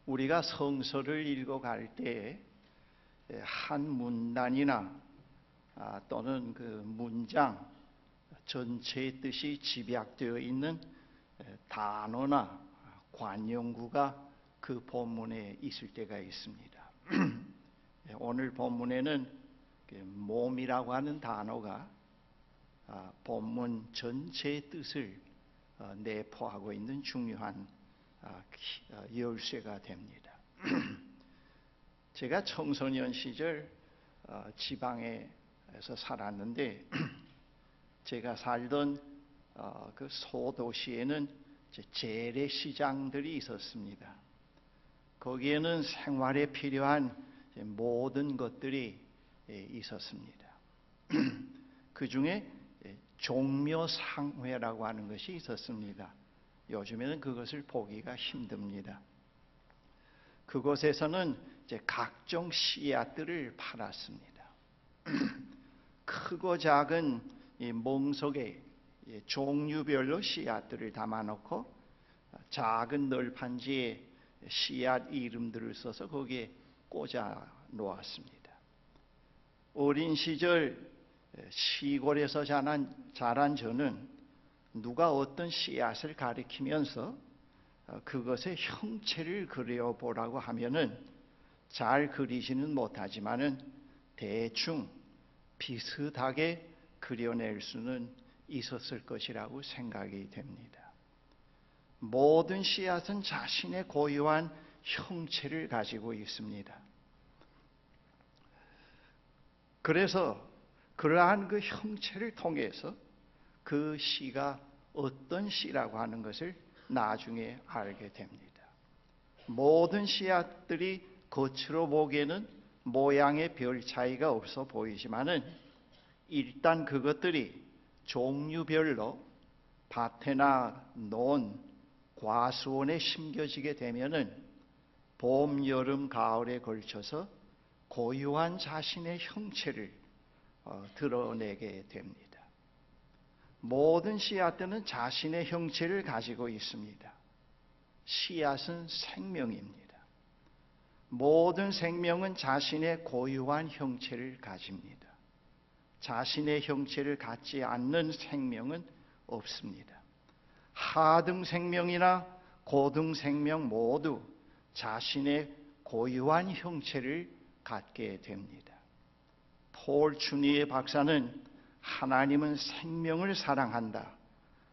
우리가 성서를 읽어갈 때 한 문단이나 또는 그 문장 전체의 뜻이 집약되어 있는 단어나 관용구가 그 본문에 있을 때가 있습니다. 오늘 본문에는 몸이라고 하는 단어가 본문 전체의 뜻을 내포하고 있는 중요한 열쇠가 됩니다. 제가 청소년 시절 지방에서 살았는데 제가 살던 그 소도시에는 재래시장들이 있었습니다. 거기에는 생활에 필요한 모든 것들이 있었습니다. 그 중에 종묘상회라고 하는 것이 있었습니다. 요즘에는 그것을 보기가 힘듭니다. 그곳에서는 이제 각종 씨앗들을 팔았습니다. 크고 작은 이 멍석에 종류별로 씨앗들을 담아놓고 작은 널판지에 씨앗 이름들을 써서 거기에 꽂아 놓았습니다. 어린 시절 시골에서 자란 저는 누가 어떤 씨앗을 가리키면서 그것의 형체를 그려보라고 하면은 잘 그리지는 못하지만은 대충 비슷하게 그려낼 수는 있었을 것이라고 생각이 됩니다. 모든 씨앗은 자신의 고유한 형체를 가지고 있습니다. 그래서 그러한 그 형체를 통해서 그 씨가 어떤 씨라고 하는 것을 나중에 알게 됩니다. 모든 씨앗들이 겉으로 보기에는 모양의 별 차이가 없어 보이지만은 일단 그것들이 종류별로 밭이나 논, 과수원에 심겨지게 되면은 봄, 여름, 가을에 걸쳐서 고유한 자신의 형체를 드러내게 됩니다. 모든 씨앗들은 자신의 형체를 가지고 있습니다. 씨앗은 생명입니다. 모든 생명은 자신의 고유한 형체를 가집니다. 자신의 형체를 갖지 않는 생명은 없습니다. 하등 생명이나 고등 생명 모두 자신의 고유한 형체를 갖게 됩니다. 폴 추니에 박사는 하나님은 생명을 사랑한다.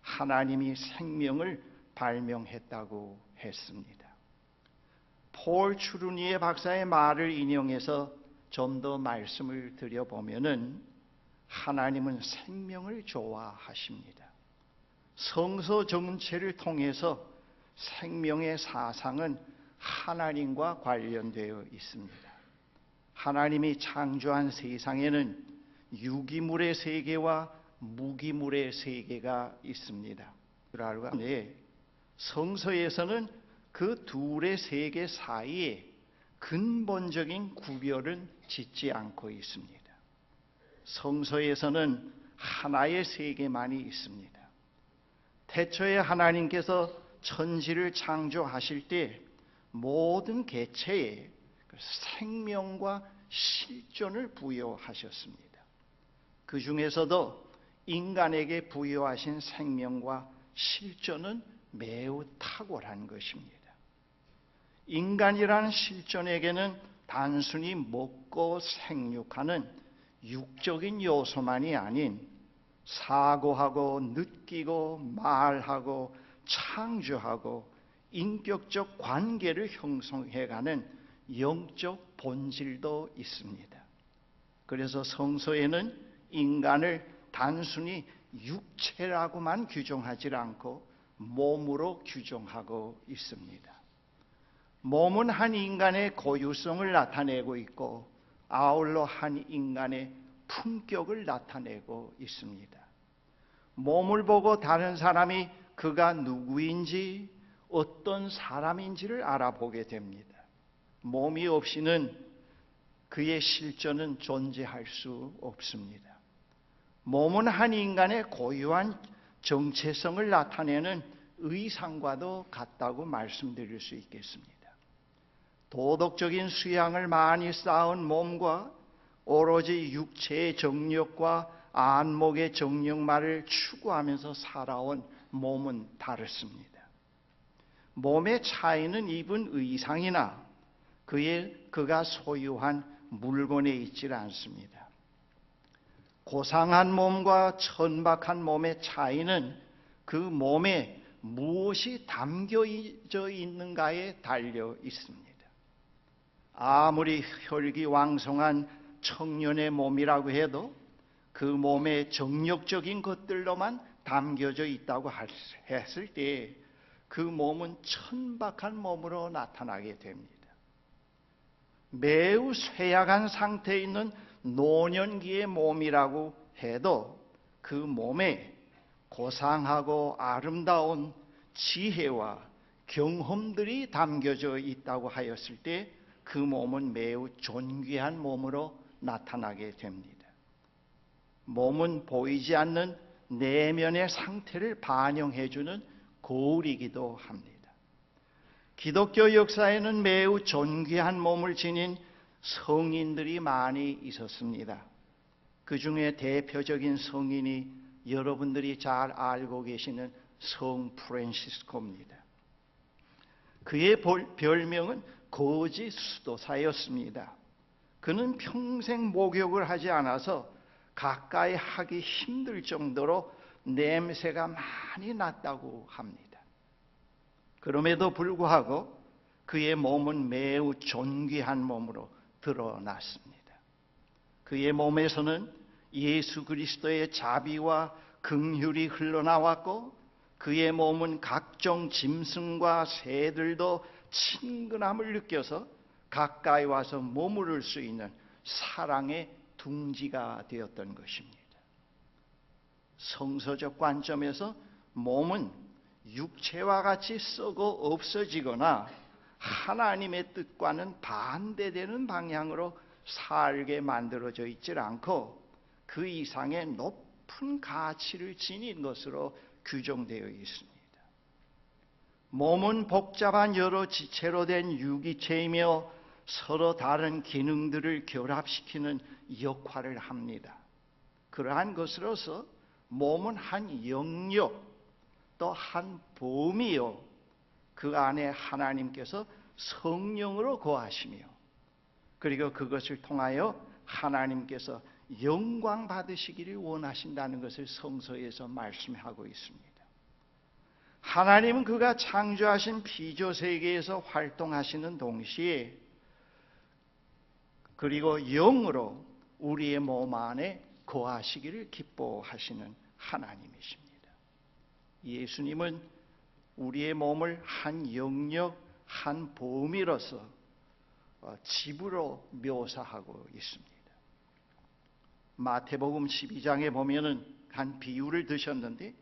하나님이 생명을 발명했다고 했습니다. 폴 추르니에 박사의 말을 인용해서 좀 더 말씀을 드려보면은 하나님은 생명을 좋아하십니다. 성서 전체를 통해서 생명의 사상은 하나님과 관련되어 있습니다. 하나님이 창조한 세상에는 유기물의 세계와 무기물의 세계가 있습니다. 그런데 성서에서는 그 둘의 세계 사이에 근본적인 구별은 짓지 않고 있습니다. 성서에서는 하나의 세계만이 있습니다. 태초에 하나님께서 천지를 창조하실 때 모든 개체에 생명과 실존을 부여하셨습니다. 그 중에서도 인간에게 부여하신 생명과 실존은 매우 탁월한 것입니다. 인간이라는 실존에게는 단순히 먹고 생육하는 육적인 요소만이 아닌 사고하고 느끼고 말하고 창조하고 인격적 관계를 형성해가는 영적 본질도 있습니다. 그래서 성서에는 인간을 단순히 육체라고만 규정하지 않고 몸으로 규정하고 있습니다. 몸은 한 인간의 고유성을 나타내고 있고 아울러 한 인간의 품격을 나타내고 있습니다. 몸을 보고 다른 사람이 그가 누구인지 어떤 사람인지를 알아보게 됩니다. 몸이 없이는 그의 실존은 존재할 수 없습니다. 몸은 한 인간의 고유한 정체성을 나타내는 의상과도 같다고 말씀드릴 수 있겠습니다. 도덕적인 수양을 많이 쌓은 몸과 오로지 육체의 정욕과 안목의 정욕만을 추구하면서 살아온 몸은 다릅니다. 몸의 차이는 입은 의상이나 그가 소유한 물건에 있지 않습니다. 고상한 몸과 천박한 몸의 차이는 그 몸에 무엇이 담겨져 있는가에 달려 있습니다. 아무리 혈기왕성한 청년의 몸이라고 해도 그 몸에 정욕적인 것들로만 담겨져 있다고 했을 때 그 몸은 천박한 몸으로 나타나게 됩니다. 매우 쇠약한 상태에 있는 노년기의 몸이라고 해도 그 몸에 고상하고 아름다운 지혜와 경험들이 담겨져 있다고 하였을 때 그 몸은 매우 존귀한 몸으로 나타나게 됩니다. 몸은 보이지 않는 내면의 상태를 반영해주는 거울이기도 합니다. 기독교 역사에는 매우 존귀한 몸을 지닌 성인들이 많이 있었습니다. 그 중에 대표적인 성인이 여러분들이 잘 알고 계시는 성 프란시스코입니다. 그의 별명은 거지 수도사였습니다. 그는 평생 목욕을 하지 않아서 가까이 하기 힘들 정도로 냄새가 많이 났다고 합니다. 그럼에도 불구하고 그의 몸은 매우 존귀한 몸으로 드러났습니다. 그의 몸에서는 예수 그리스도의 자비와 긍휼이 흘러나왔고 그의 몸은 각종 짐승과 새들도 친근함을 느껴서 가까이 와서 머무를 수 있는 사랑의 둥지가 되었던 것입니다. 성서적 관점에서 몸은 육체와 같이 썩어 없어지거나 하나님의 뜻과는 반대되는 방향으로 살게 만들어져 있질 않고 그 이상의 높은 가치를 지닌 것으로 규정되어 있습니다. 몸은 복잡한 여러 지체로 된 유기체이며 서로 다른 기능들을 결합시키는 역할을 합니다. 그러한 것으로서 몸은 한 영역 또 한 범위요 그 안에 하나님께서 성령으로 거하시며 그리고 그것을 통하여 하나님께서 영광 받으시기를 원하신다는 것을 성서에서 말씀하고 있습니다. 하나님은 그가 창조하신 피조세계에서 활동하시는 동시에 그리고 영으로 우리의 몸 안에 거하시기를 기뻐하시는 하나님이십니다. 예수님은 우리의 몸을 한 영역, 한 범위로서 집으로 묘사하고 있습니다. 마태복음 12장에 보면은 한 비유를 드셨는데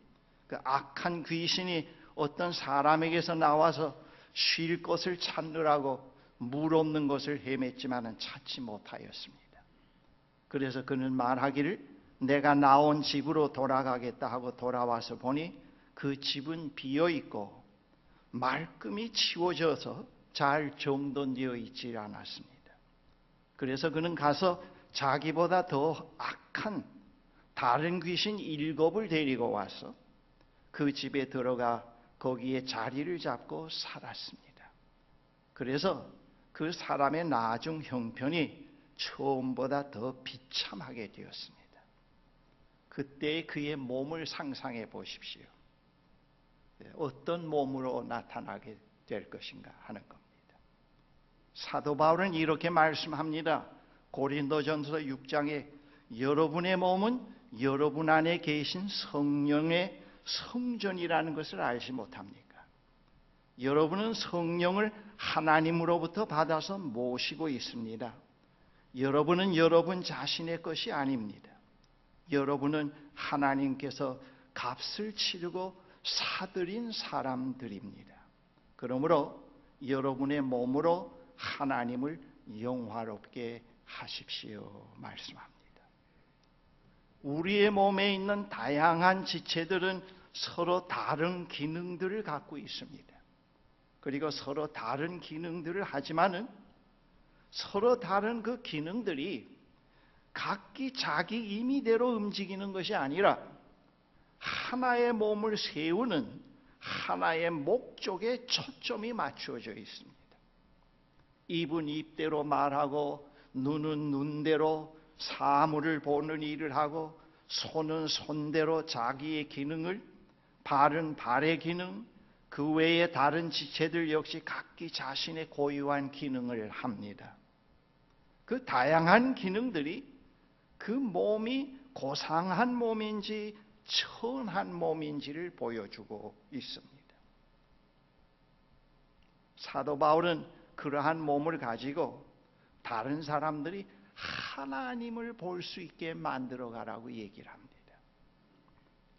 그 악한 귀신이 어떤 사람에게서 나와서 쉴 곳을 찾느라고 물 없는 곳을 헤맸지만은 찾지 못하였습니다. 그래서 그는 말하기를 내가 나온 집으로 돌아가겠다 하고 돌아와서 보니 그 집은 비어 있고 말끔히 치워져서 잘 정돈되어 있지 않았습니다. 그래서 그는 가서 자기보다 더 악한 다른 귀신 7을 데리고 와서 그 집에 들어가 거기에 자리를 잡고 살았습니다. 그래서 그 사람의 나중 형편이 처음보다 더 비참하게 되었습니다. 그때 그의 몸을 상상해 보십시오. 어떤 몸으로 나타나게 될 것인가 하는 겁니다. 사도 바울은 이렇게 말씀합니다. 고린도전서 6장에 여러분의 몸은 여러분 안에 계신 성령의 성전이라는 것을 알지 못합니까? 여러분은 성령을 하나님으로부터 받아서 모시고 있습니다. 여러분은 여러분 자신의 것이 아닙니다. 여러분은 하나님께서 값을 치르고 사들인 사람들입니다. 그러므로 여러분의 몸으로 하나님을 영화롭게 하십시오 말씀합니다. 우리의 몸에 있는 다양한 지체들은 서로 다른 기능들을 갖고 있습니다. 그리고 서로 다른 기능들을 하지만은 서로 다른 그 기능들이 각기 자기 임의대로 움직이는 것이 아니라 하나의 몸을 세우는 하나의 목적에 초점이 맞추어져 있습니다. 입은 입대로 말하고 눈은 눈대로 사물을 보는 일을 하고 손은 손대로 자기의 기능을, 발은 발의 기능, 그 외에 다른 지체들 역시 각기 자신의 고유한 기능을 합니다. 그 다양한 기능들이 그 몸이 고상한 몸인지 천한 몸인지를 보여주고 있습니다. 사도 바울은 그러한 몸을 가지고 다른 사람들이 하나님을 볼 수 있게 만들어 가라고 얘기를 합니다.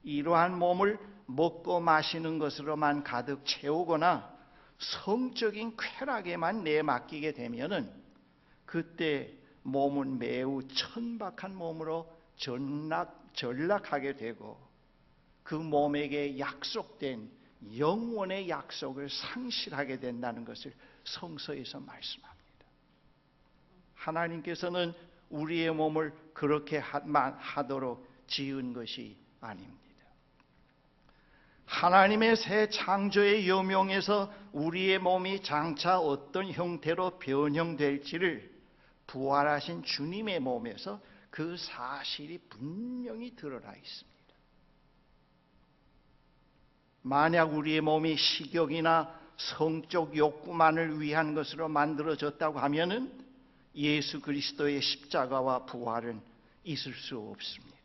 이러한 몸을 먹고 마시는 것으로만 가득 채우거나 성적인 쾌락에만 내맡기게 되면은 그때 몸은 매우 천박한 몸으로 전락하게 되고 그 몸에게 약속된 영원의 약속을 상실하게 된다는 것을 성서에서 말씀합니다. 하나님께서는 우리의 몸을 그렇게 하도록 지은 것이 아닙니다. 하나님의 새 창조의 여명에서 우리의 몸이 장차 어떤 형태로 변형될지를 부활하신 주님의 몸에서 그 사실이 분명히 드러나 있습니다. 만약 우리의 몸이 식욕이나 성적 욕구만을 위한 것으로 만들어졌다고 하면은 예수 그리스도의 십자가와 부활은 있을 수 없습니다.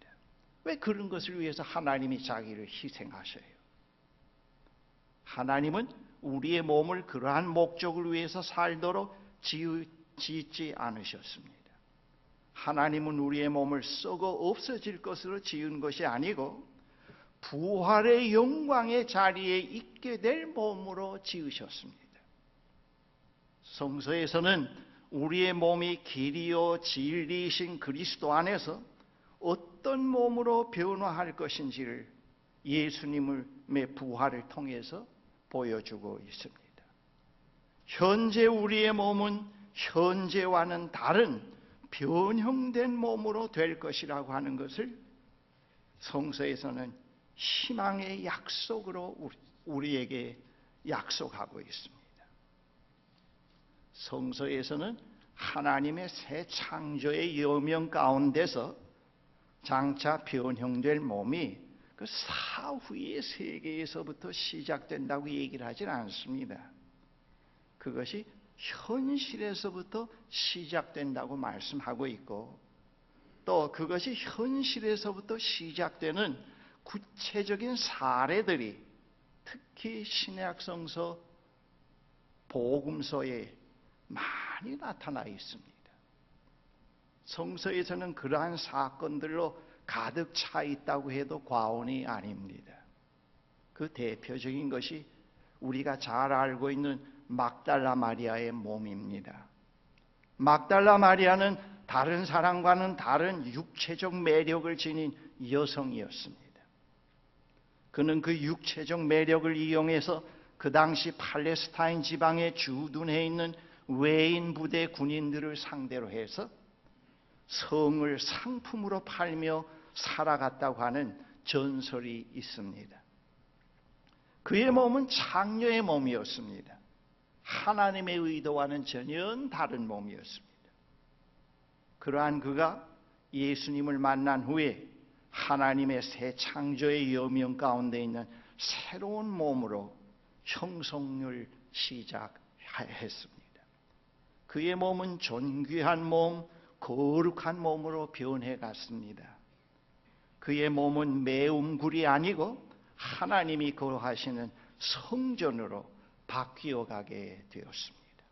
왜 그런 것을 위해서 하나님이 자기를 희생하셔요? 하나님은 우리의 몸을 그러한 목적을 위해서 살도록 짓지 않으셨습니다. 하나님은 우리의 몸을 썩어 없어질 것으로 지은 것이 아니고 부활의 영광의 자리에 있게 될 몸으로 지으셨습니다. 성서에서는 우리의 몸이 길이요 진리이신 그리스도 안에서 어떤 몸으로 변화할 것인지를 예수님의 부활을 통해서 보여주고 있습니다. 현재 우리의 몸은 현재와는 다른 변형된 몸으로 될 것이라고 하는 것을 성서에서는 희망의 약속으로 우리에게 약속하고 있습니다. 성서에서는 하나님의 새 창조의 여명 가운데서 장차 변형될 몸이 그 사후의 세계에서부터 시작된다고 얘기를 하진 않습니다. 그것이 현실에서부터 시작된다고 말씀하고 있고 또 그것이 현실에서부터 시작되는 구체적인 사례들이 특히 신약성서 복음서에 많이 나타나 있습니다. 성서에서는 그러한 사건들로 가득 차 있다고 해도 과언이 아닙니다. 그 대표적인 것이 우리가 잘 알고 있는 막달라 마리아의 몸입니다. 막달라 마리아는 다른 사람과는 다른 육체적 매력을 지닌 여성이었습니다. 그는 그 육체적 매력을 이용해서 그 당시 팔레스타인 지방에 주둔해 있는 외인 부대 군인들을 상대로 해서 성을 상품으로 팔며 살아갔다고 하는 전설이 있습니다. 그의 몸은 창녀의 몸이었습니다. 하나님의 의도와는 전혀 다른 몸이었습니다. 그러한 그가 예수님을 만난 후에 하나님의 새 창조의 여명 가운데 있는 새로운 몸으로 형성을 시작했습니다. 그의 몸은 존귀한 몸, 거룩한 몸으로 변해갔습니다. 그의 몸은 매움굴이 아니고 하나님이 거하시는 성전으로 바뀌어가게 되었습니다.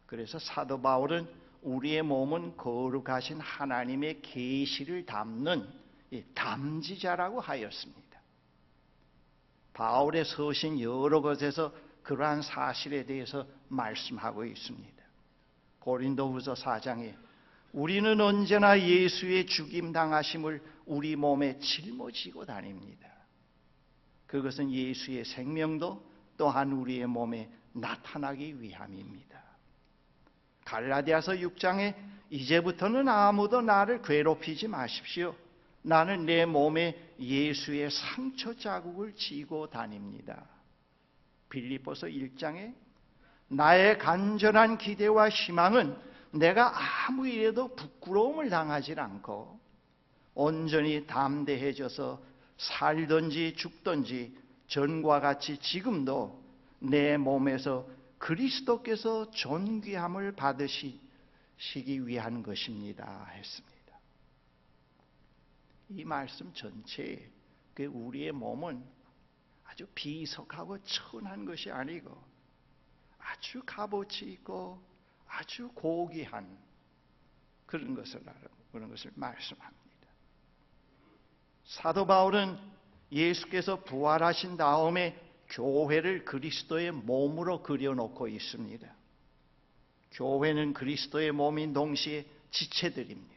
그래서 사도 바울은 우리의 몸은 거룩하신 하나님의 계시를 담는 담지자라고 하였습니다. 바울의 서신 여러 곳에서 그러한 사실에 대해서 말씀하고 있습니다. 고린도후서 4장에 우리는 언제나 예수의 죽임당하심을 우리 몸에 짊어지고 다닙니다. 그것은 예수의 생명도 또한 우리의 몸에 나타나기 위함입니다. 갈라디아서 6장에 이제부터는 아무도 나를 괴롭히지 마십시오. 나는 내 몸에 예수의 상처 자국을 지고 다닙니다. 빌립보서 1장에 나의 간절한 기대와 희망은 내가 아무 일에도 부끄러움을 당하지 않고 온전히 담대해져서 살든지 죽든지 전과 같이 지금도 내 몸에서 그리스도께서 존귀함을 받으시기 위한 것입니다 했습니다. 이 말씀 전체에 우리의 몸은 아주 비석하고 천한 것이 아니고 아주 값어치 있고 아주 고귀한 그런 것을 말씀합니다. 사도 바울은 예수께서 부활하신 다음에 교회를 그리스도의 몸으로 그려놓고 있습니다. 교회는 그리스도의 몸인 동시에 지체들입니다.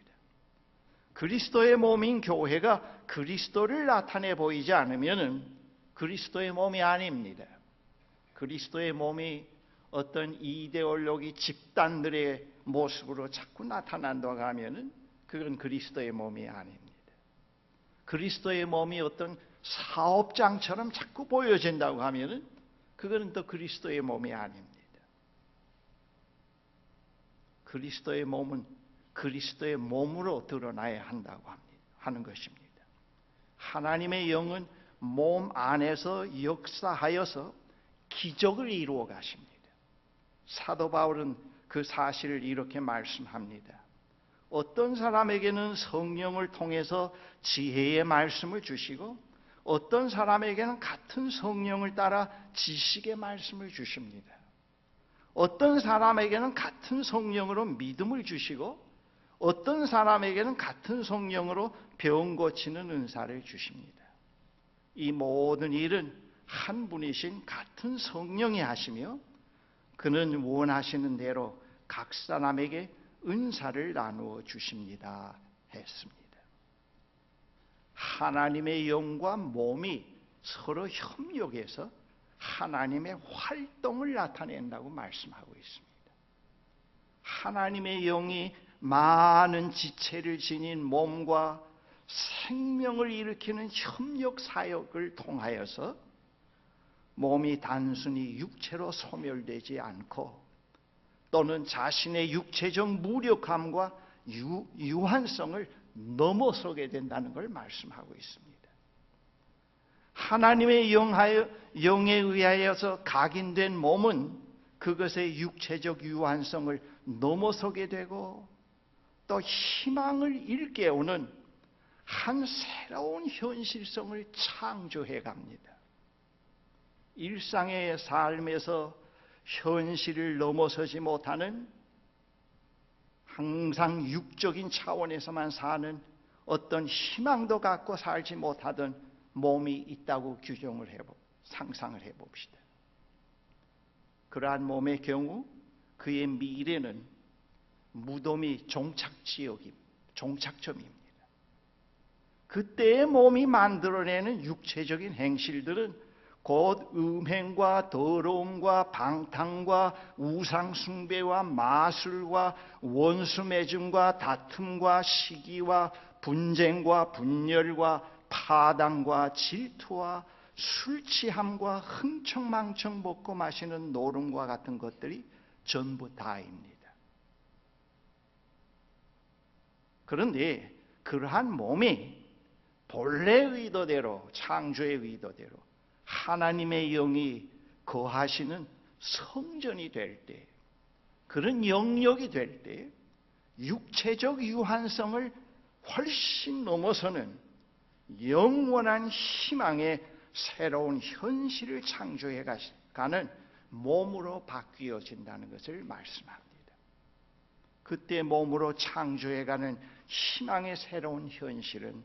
그리스도의 몸인 교회가 그리스도를 나타내 보이지 않으면 그리스도의 몸이 아닙니다. 그리스도의 몸이 어떤 이데올로기 집단들의 모습으로 자꾸 나타난다고 하면 그건 그리스도의 몸이 아닙니다. 그리스도의 몸이 어떤 사업장처럼 자꾸 보여진다고 하면 그거는 또 그리스도의 몸이 아닙니다. 그리스도의 몸은 그리스도의 몸으로 드러나야 한다고 하는 것입니다. 하나님의 영은 몸 안에서 역사하여서 기적을 이루어 가십니다. 사도 바울은 그 사실을 이렇게 말씀합니다. 어떤 사람에게는 성령을 통해서 지혜의 말씀을 주시고 어떤 사람에게는 같은 성령을 따라 지식의 말씀을 주십니다. 어떤 사람에게는 같은 성령으로 믿음을 주시고 어떤 사람에게는 같은 성령으로 병 고치는 은사를 주십니다. 이 모든 일은 한 분이신 같은 성령이 하시며 그는 원하시는 대로 각 사람에게 은사를 나누어 주십니다 했습니다. 하나님의 영과 몸이 서로 협력해서 하나님의 활동을 나타낸다고 말씀하고 있습니다. 하나님의 영이 많은 지체를 지닌 몸과 생명을 일으키는 협력 사역을 통하여서 몸이 단순히 육체로 소멸되지 않고 또는 자신의 육체적 무력함과 유한성을 넘어서게 된다는 걸 말씀하고 있습니다. 하나님의 영에 의하여서 각인된 몸은 그것의 육체적 유한성을 넘어서게 되고 또 희망을 일깨우는 한 새로운 현실성을 창조해 갑니다. 일상의 삶에서 현실을 넘어서지 못하는 항상 육적인 차원에서만 사는 어떤 희망도 갖고 살지 못하던 몸이 있다고 상상을 해봅시다. 그러한 몸의 경우 그의 미래는 무덤이 종착점입니다. 그때의 몸이 만들어내는 육체적인 행실들은 곧 음행과 더러움과 방탕과 우상숭배와 마술과 원수매증과 다툼과 시기와 분쟁과 분열과 파당과 질투와 술취함과 흥청망청 먹고 마시는 노름과 같은 것들이 전부 다입니다. 그런데 그러한 몸이 본래의 의도대로 창조의 의도대로 하나님의 영이 거하시는 성전이 될 때, 그런 영역이 될 때 육체적 유한성을 훨씬 넘어서는 영원한 희망의 새로운 현실을 창조해 가는 몸으로 바뀌어진다는 것을 말씀합니다. 그때 몸으로 창조해가는 희망의 새로운 현실은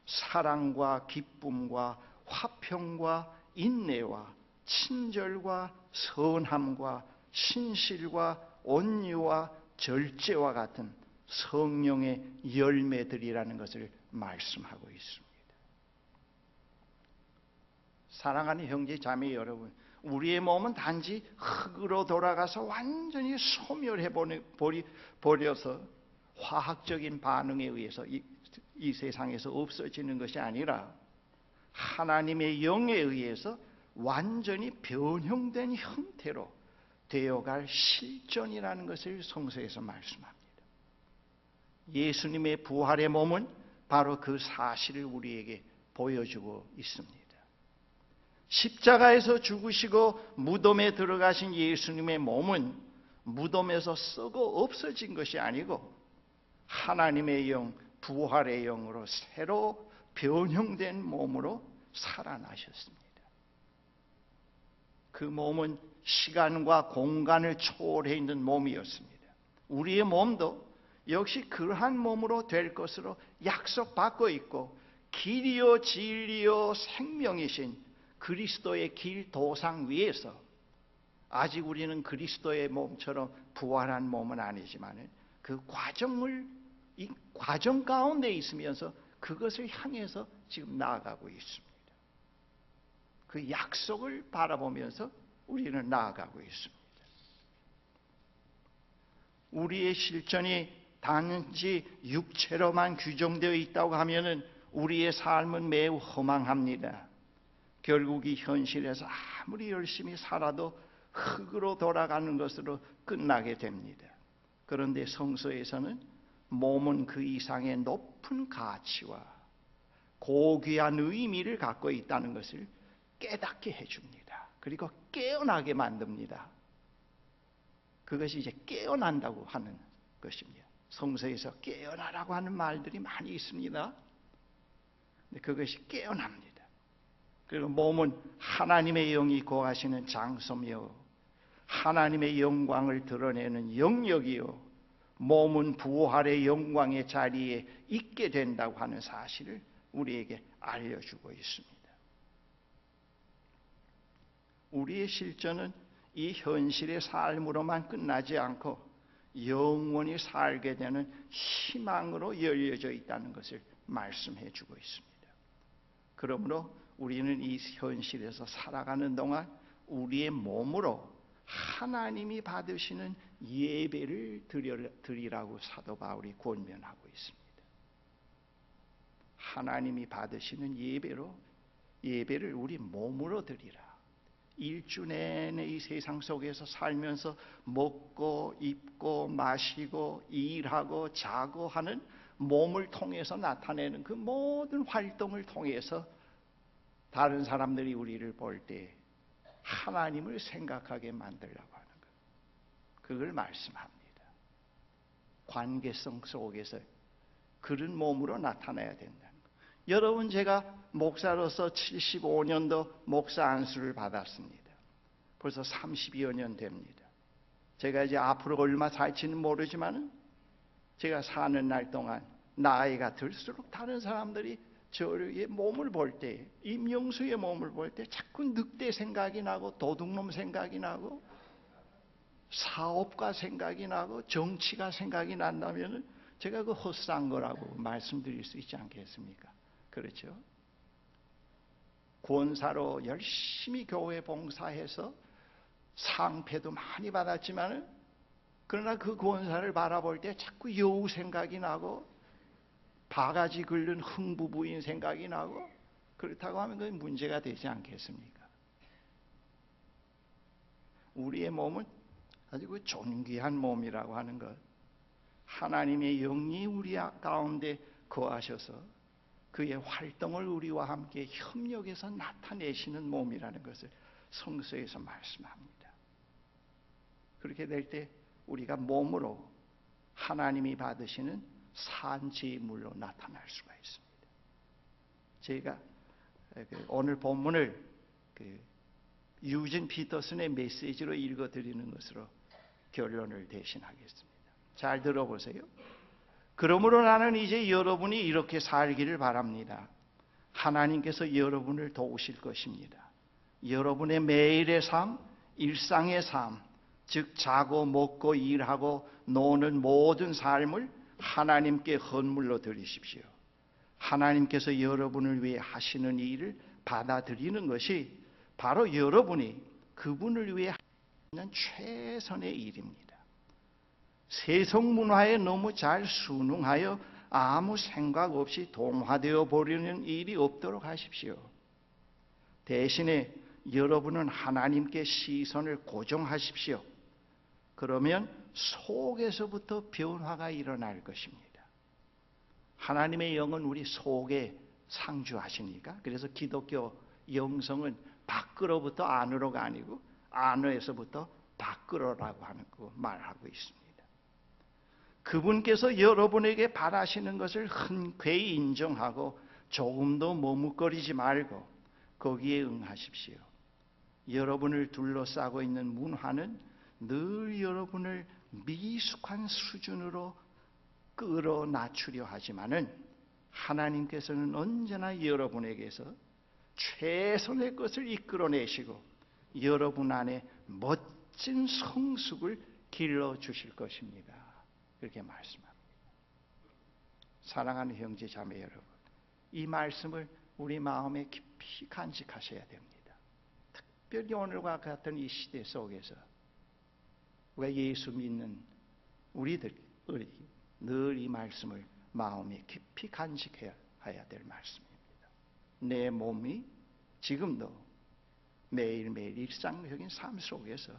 사랑과 기쁨과 화평과 인내와 친절과 선함과 신실과 온유와 절제와 같은 성령의 열매들이라는 것을 말씀하고 있습니다. 사랑하는 형제 자매 여러분, 우리의 몸은 단지 흙으로 돌아가서 완전히 소멸해 버려서 화학적인 반응에 의해서 이 세상에서 없어지는 것이 아니라 하나님의 영에 의해서 완전히 변형된 형태로 되어갈 실존이라는 것을 성서에서 말씀합니다. 예수님의 부활의 몸은 바로 그 사실을 우리에게 보여주고 있습니다. 십자가에서 죽으시고 무덤에 들어가신 예수님의 몸은 무덤에서 썩어 없어진 것이 아니고 하나님의 영, 부활의 영으로 새로 변형된 몸으로 살아나셨습니다. 그 몸은 시간과 공간을 초월해 있는 몸이었습니다. 우리의 몸도 역시 그러한 몸으로 될 것으로 약속받고 있고 길이요 진리요 생명이신 그리스도의 길 도상 위에서 아직 우리는 그리스도의 몸처럼 부활한 몸은 아니지만 그 이 과정 가운데 있으면서 그것을 향해서 지금 나아가고 있습니다. 그 약속을 바라보면서 우리는 나아가고 있습니다. 우리의 실존이 단지 육체로만 규정되어 있다고 하면은 우리의 삶은 매우 허망합니다. 결국 이 현실에서 아무리 열심히 살아도 흙으로 돌아가는 것으로 끝나게 됩니다. 그런데 성서에서는 몸은 그 이상의 높은 가치와 고귀한 의미를 갖고 있다는 것을 깨닫게 해줍니다. 그리고 깨어나게 만듭니다. 그것이 이제 깨어난다고 하는 것입니다. 성서에서 깨어나라고 하는 말들이 많이 있습니다. 근데 그것이 깨어납니다. 그리고 몸은 하나님의 영이 거하시는 장소며 하나님의 영광을 드러내는 영역이요 몸은 부활의 영광의 자리에 있게 된다고 하는 사실을 우리에게 알려주고 있습니다. 우리의 실존은 이 현실의 삶으로만 끝나지 않고 영원히 살게 되는 희망으로 열려져 있다는 것을 말씀해 주고 있습니다. 그러므로 우리는 이 현실에서 살아가는 동안 우리의 몸으로 하나님이 받으시는 예배를 드리라고 사도 바울이 권면하고 있습니다. 하나님이 받으시는 예배를 우리 몸으로 드리라. 일주 내내 이 세상 속에서 살면서 먹고 입고 마시고 일하고 자고 하는 몸을 통해서 나타내는 그 모든 활동을 통해서 다른 사람들이 우리를 볼 때 하나님을 생각하게 만들려고 하는 것. 그걸 말씀합니다. 관계성 속에서 그런 몸으로 나타나야 된다는 것. 여러분, 제가 목사로서 75년도 목사 안수를 받았습니다. 벌써 30여 년 됩니다. 제가 이제 앞으로 얼마 살지는 모르지만 제가 사는 날 동안 나이가 들수록 다른 사람들이 저의 몸을 볼 때, 임영수의 몸을 볼 때 자꾸 늑대 생각이 나고 도둑놈 생각이 나고 사업가 생각이 나고 정치가 생각이 난다면 제가 그 헛산 거라고 말씀드릴 수 있지 않겠습니까? 그렇죠? 권사로 열심히 교회 봉사해서 상패도 많이 받았지만 그러나 그 권사를 바라볼 때 자꾸 여우 생각이 나고 바가지 긁는 흥부부인 생각이 나고 그렇다고 하면 그게 문제가 되지 않겠습니까? 우리의 몸은 아주 그 존귀한 몸이라고 하는 것, 하나님의 영이 우리 가운데 거하셔서 그의 활동을 우리와 함께 협력해서 나타내시는 몸이라는 것을 성서에서 말씀합니다. 그렇게 될 때 우리가 몸으로 하나님이 받으시는 산제물로 나타날 수가 있습니다. 제가 오늘 본문을 유진 피터슨의 메시지로 읽어드리는 것으로 결론을 대신하겠습니다. 잘 들어보세요. 그러므로 나는 이제 여러분이 이렇게 살기를 바랍니다. 하나님께서 여러분을 도우실 것입니다. 여러분의 매일의 삶, 일상의 삶, 즉 자고 먹고 일하고 노는 모든 삶을 하나님께 헌물로 드리십시오. 하나님께서 여러분을 위해 하시는 일을 받아들이는 것이 바로 여러분이 그분을 위해 하는 최선의 일입니다. 세속 문화에 너무 잘 순응하여 아무 생각 없이 동화되어 버리는 일이 없도록 하십시오. 대신에 여러분은 하나님께 시선을 고정하십시오. 그러면 속에서부터 변화가 일어날 것입니다. 하나님의 영은 우리 속에 상주하시니까. 그래서 기독교 영성은 밖으로부터 안으로가 아니고 안에서부터 밖으로라고 하는 거 말하고 있습니다. 그분께서 여러분에게 바라시는 것을 흔쾌히 인정하고 조금도 머뭇거리지 말고 거기에 응하십시오. 여러분을 둘러싸고 있는 문화는 늘 여러분을 미숙한 수준으로 끌어 낮추려 하지만은 하나님께서는 언제나 여러분에게서 최선의 것을 이끌어내시고 여러분 안에 멋진 성숙을 길러 주실 것입니다. 그렇게 말씀합니다. 사랑하는 형제 자매 여러분, 이 말씀을 우리 마음에 깊이 간직하셔야 됩니다. 특별히 오늘과 같은 이 시대 속에서 우리가 예수 믿는 우리들이 늘 이 말씀을 마음에 깊이 간직해야 될 말씀입니다. 내 몸이 지금도 매일매일 일상적인 삶 속에서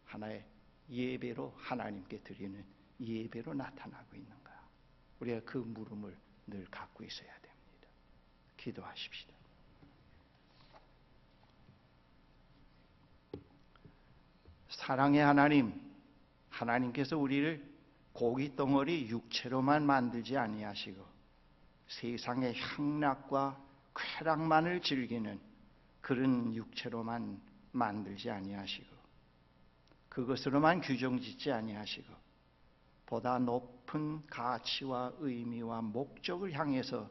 하나의 예배로 하나님께 드리는 예배로 나타나고 있는가? 우리가 그 물음을 늘 갖고 있어야 됩니다. 기도하십시다. 사랑의 하나님, 하나님께서 우리를 고기 덩어리 육체로만 만들지 아니하시고 세상의 향락과 쾌락만을 즐기는 그런 육체로만 만들지 아니하시고 그것으로만 규정짓지 아니하시고 보다 높은 가치와 의미와 목적을 향해서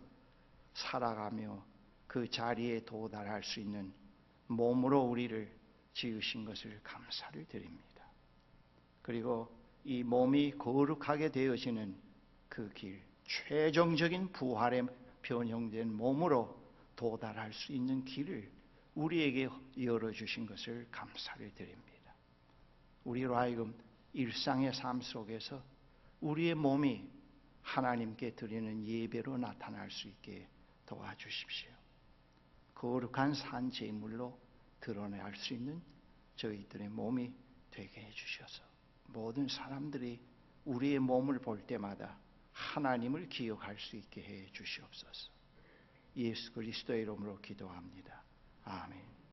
살아가며 그 자리에 도달할 수 있는 몸으로 우리를 지으신 것을 감사를 드립니다. 그리고 이 몸이 거룩하게 되어지는 그 길, 최종적인 부활에 변형된 몸으로 도달할 수 있는 길을 우리에게 열어주신 것을 감사를 드립니다. 우리로 하여금 일상의 삶 속에서 우리의 몸이 하나님께 드리는 예배로 나타날 수 있게 도와주십시오. 거룩한 산 제물로 드러낼 수 있는 저희들의 몸이 되게 해주셔서 모든 사람들이 우리의 몸을 볼 때마다 하나님을 기억할 수 있게 해 주시옵소서. 예수 그리스도의 이름으로 기도합니다. 아멘.